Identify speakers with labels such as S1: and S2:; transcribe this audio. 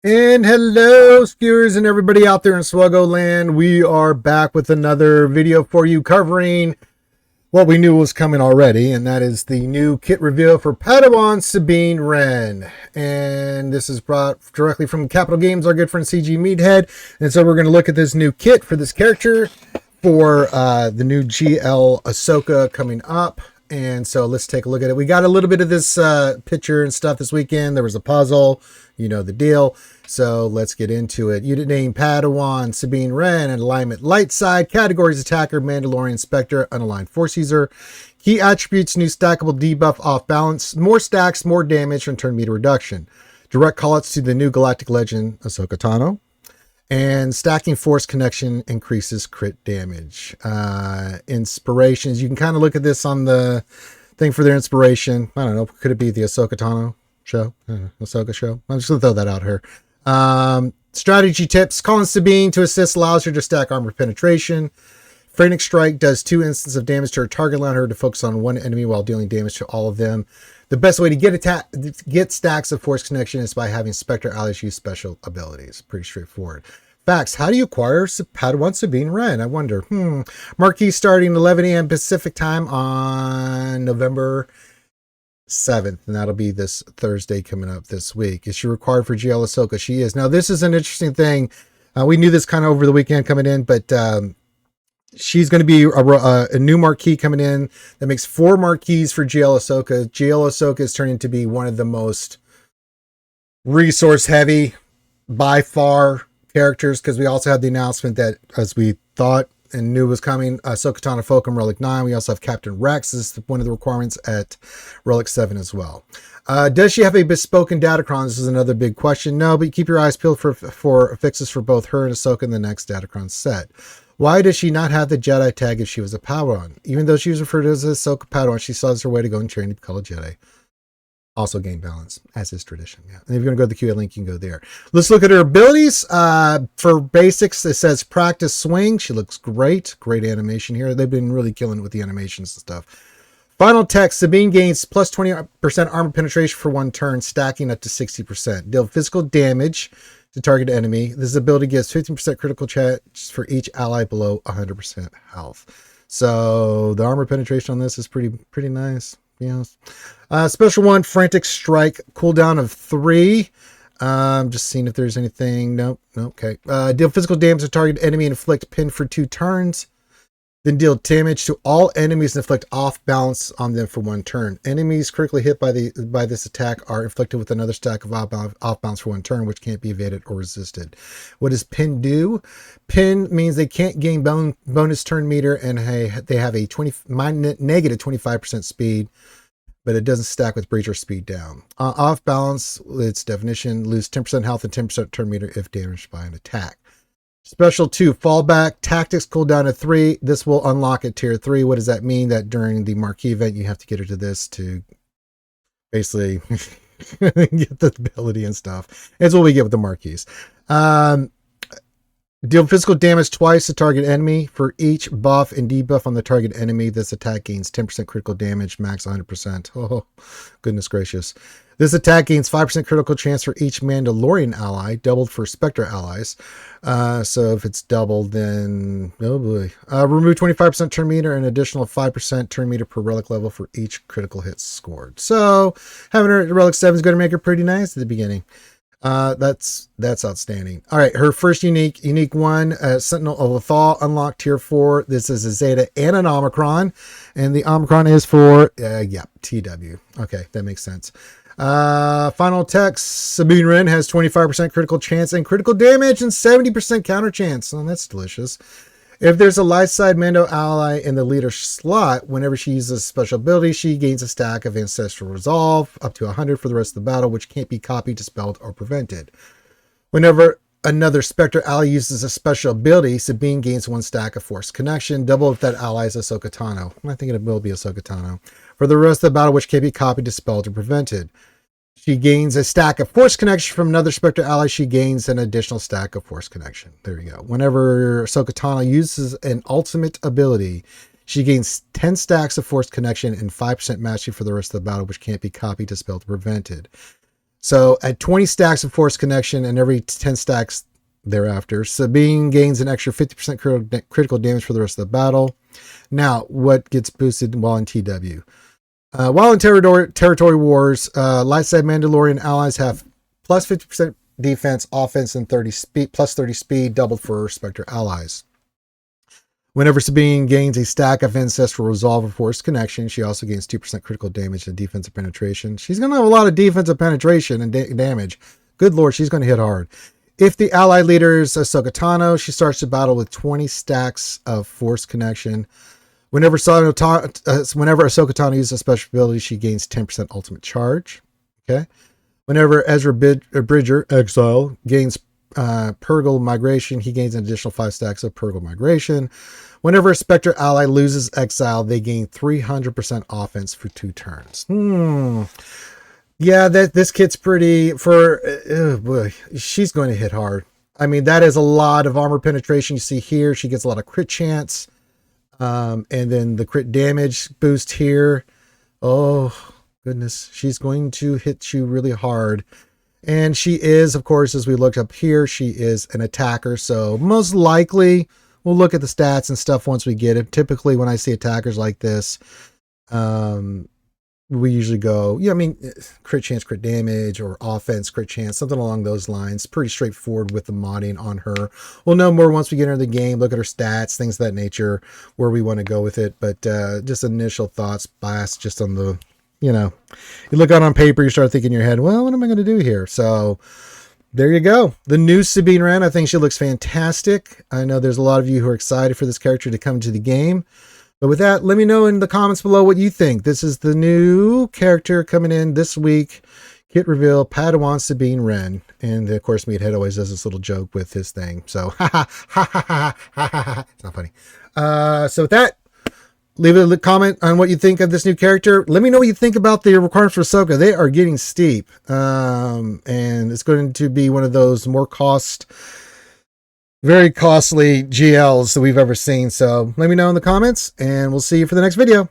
S1: And hello, skewers and everybody out there in SWGOH land. We are back with another video for you covering what we knew was coming already, and that is the new kit reveal for Padawan Sabine Wren. And this is brought directly from Capital Games, our good friend CG Meathead. And so we're going to look at this new kit for this character for the new GL Ahsoka coming up. And so let's take a look at it. We got a little bit of this picture and stuff this weekend. There was a puzzle, you know the deal. So let's get into it. Unit name Padawan Sabine Wren, and alignment light side. Categories attacker, Mandalorian Spectre, unaligned force user. Key attributes new stackable debuff off balance. More stacks, more damage, and turn meter reduction. Direct callouts to the new galactic legend Ahsoka Tano. And stacking force connection increases crit damage. Inspirations. You can kind of look at this on the thing for their inspiration. I don't know. Could it be the Ahsoka Tano show? Ahsoka show? I'm just going to throw that out here. Strategy tips. Calling Sabine to assist allows her to stack armor penetration. Frantic Strike does 2 instances of damage to her target, allowing her to focus on one enemy while dealing damage to all of them. The best way to get stacks of force connection is by having Spectre allies use special abilities. Pretty straightforward. Facts. How do you acquire Padawan Sabine Wren? I wonder. Marquee starting 11 a.m. Pacific time on November 7th, and that'll be this Thursday coming up this week. Is she required for GL Ahsoka? She is. Now, this is an interesting thing. We knew this kind of over the weekend coming in, but she's going to be a new Marquee coming in that makes 4 Marquees for GL Ahsoka. GL Ahsoka is turning to be one of the most resource heavy by far characters, because we also had the announcement that, as we thought and knew was coming, Ahsoka Tano Fulcrum Relic 9. We also have Captain Rex is one of the requirements at Relic 7 as well. Does she have a bespoken Datacron? This is another big question. No, but keep your eyes peeled for fixes for both her and Ahsoka in the next Datacron set. Why does she not have the Jedi tag if she was a Padawan? Even though she was referred to as a Ahsoka Padawan, she saw as her way to go and train to become a Jedi. Also gain balance, as is tradition. Yeah. And if you're going to go to the QA link, you can go there. Let's look at her abilities. For basics, it says practice swing. She looks great. Great animation here. They've been really killing it with the animations and stuff. Final text. Sabine gains plus 20% armor penetration for 1 turn, stacking up to 60%. Deal physical damage to target enemy. This ability gives 15% critical chance for each ally below 100% health. So the armor penetration on this is pretty nice. Yes. Special 1, Frantic Strike, cooldown of 3. Just seeing if there's anything. Nope. Okay. Deal physical damage to target enemy and inflict pin for 2 turns. Then deal damage to all enemies and inflict off balance on them for 1 turn. Enemies critically hit by this attack are inflicted with another stack of off balance for 1 turn, which can't be evaded or resisted. What does pin do? Pin means they can't gain bonus turn meter, and they have a negative 25% speed, but it doesn't stack with breach or speed down. Off balance, its definition, lose 10% health and 10% turn meter if damaged by an attack. Special 2, fallback, tactics cooldown of 3. This will unlock at tier 3. What does that mean? That during the Marquee event, you have to get her to this to basically get the ability and stuff. It's what we get with the Marquees. Deal physical damage twice to target enemy. For each buff and debuff on the target enemy, this attack gains 10% critical damage, max 100%. Oh, goodness gracious. This attack gains 5% critical chance for each Mandalorian ally, doubled for Spectre allies. So if it's doubled, then, oh boy. Remove 25% turn meter and additional 5% turn meter per relic level for each critical hit scored. So having her at Relic 7 is going to make her pretty nice at the beginning. That's outstanding. All right, her first unique one, Sentinel of Lothal, unlocked tier 4. This is a Zeta and an Omicron, and the Omicron is for TW. Okay, that makes sense. Final text. Sabine Wren has 25% critical chance and critical damage and 70% counter chance. Oh, that's delicious. If there's a light side Mando ally in the leader slot, whenever she uses a special ability, she gains a stack of Ancestral Resolve, up to 100 for the rest of the battle, which can't be copied, dispelled, or prevented. Whenever another Spectre ally uses a special ability, Sabine gains 1 stack of Force Connection, double if that ally is Ahsoka Tano. I think it will be Ahsoka Tano. For the rest of the battle, which can't be copied, dispelled, or prevented. She gains a stack of Force Connection from another Spectre ally. She gains an additional stack of Force Connection. There you go. Whenever Ahsoka Tano uses an ultimate ability, she gains 10 stacks of Force Connection and 5% mastery for the rest of the battle, which can't be copied, dispelled, or prevented. So at 20 stacks of force connection and every 10 stacks thereafter, Sabine gains an extra 50% critical damage for the rest of the battle. Now, what gets boosted while in TW? While in territory wars, light side Mandalorian allies have plus 50% defense, offense, and 30 speed, plus 30 speed, doubled for Spectre allies. Whenever Sabine gains a stack of Ancestral Resolve or Force Connection, she also gains 2% critical damage and defensive penetration. She's going to have a lot of defensive penetration and damage. Good lord, she's going to hit hard. If the allied leader is Ahsoka Tano, she starts the battle with 20 stacks of Force Connection. Whenever Ahsoka Tano uses a special ability, she gains 10% ultimate charge. Okay. Whenever Ezra Bridger, Exile, gains Purgle Migration, he gains an additional 5 stacks of Purgle Migration. Whenever a Spectre ally loses Exile, they gain 300% offense for 2 turns. Yeah, this kit's pretty boy, she's going to hit hard. I mean, that is a lot of armor penetration. You see here, she gets a lot of crit chance. And then the crit damage boost here. Oh, goodness. She's going to hit you really hard. And she is, of course, as we looked up here, she is an attacker. So most likely we'll look at the stats and stuff once we get it. Typically when I see attackers like this, we usually go, yeah, I mean, crit chance, crit damage, or offense, crit chance, something along those lines. Pretty straightforward with the modding on her. We'll know more once we get into the game, look at her stats, things of that nature, where we want to go with it. But just initial thoughts, bias, just on the, you look out on paper, you start thinking in your head, well, what am I going to do here? So there you go. The new Sabine Wren, I think she looks fantastic. I know there's a lot of you who are excited for this character to come to the game. But with that, let me know in the comments below what you think. This is the new character coming in this week. Kit reveal, Padawan Sabine Wren. And of course, Meathead always does this little joke with his thing. So, ha ha ha ha ha ha. It's not funny. So with that, leave a comment on what you think of this new character. Let me know what you think about the requirements for Ahsoka. They are getting steep. And it's going to be one of those very costly GLs that we've ever seen. So let me know in the comments, and we'll see you for the next video.